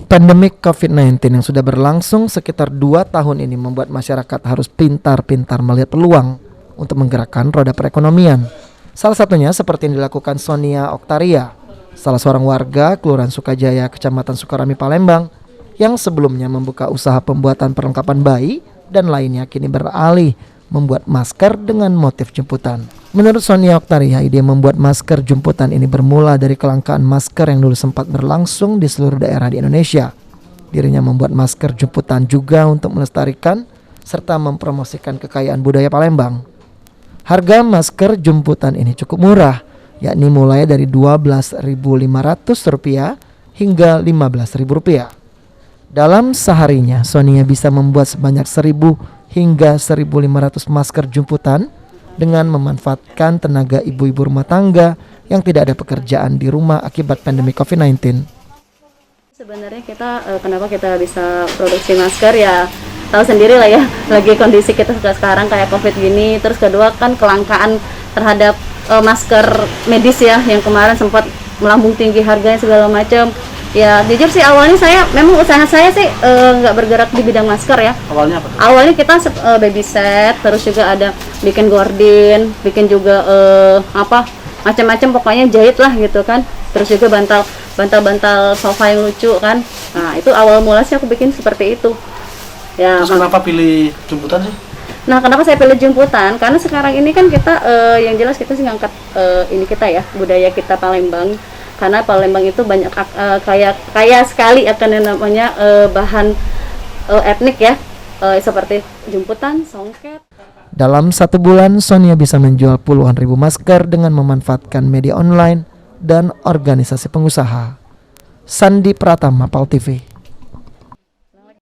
Pandemik COVID-19 yang sudah berlangsung sekitar 2 tahun ini membuat masyarakat harus pintar-pintar melihat peluang untuk menggerakkan roda perekonomian. Salah satunya seperti yang dilakukan Sonia Oktaria, salah seorang warga Kelurahan Sukajaya, Kecamatan Sukarami, Palembang, yang sebelumnya membuka usaha pembuatan perlengkapan bayi dan lainnya kini beralih membuat masker dengan motif jemputan. Menurut Sonia Oktaria, ide membuat masker jemputan ini bermula dari kelangkaan masker yang dulu sempat berlangsung di seluruh daerah di Indonesia. Dirinya membuat masker jemputan juga untuk melestarikan serta mempromosikan kekayaan budaya Palembang. Harga masker jemputan ini cukup murah, yakni mulai dari Rp12.500 hingga Rp15.000. Dalam seharinya, Sonia bisa membuat sebanyak 1.000 hingga 1.500 masker jemputan dengan memanfaatkan tenaga ibu-ibu rumah tangga yang tidak ada pekerjaan di rumah akibat pandemi COVID-19. Sebenarnya kenapa kita bisa produksi masker ya tahu sendiri lah ya, lagi kondisi kita sekarang kayak COVID gini, terus kedua kan kelangkaan terhadap masker medis ya, yang kemarin sempat melambung tinggi harganya segala macam. Ya jujur sih awalnya memang usaha saya sih nggak bergerak di bidang masker ya. Awalnya apa tuh? Awalnya kita baby set, terus juga ada bikin gordin, bikin juga macam-macam pokoknya jahit lah gitu kan. Terus juga bantal sofa yang lucu kan. Nah itu awal mula sih aku bikin seperti itu. Ya. Terus kenapa pilih jemputan sih? Nah kenapa saya pilih jemputan? Karena sekarang ini kan kita yang jelas kita sih ngangkat ini kita ya, budaya kita Palembang. Karena Palembang itu banyak kaya sekali akan yang namanya bahan etnik ya, seperti jemputan, songket. Dalam 1 bulan, Sonia bisa menjual puluhan ribu masker dengan memanfaatkan media online dan organisasi pengusaha. Sandi Pratama, PAL TV.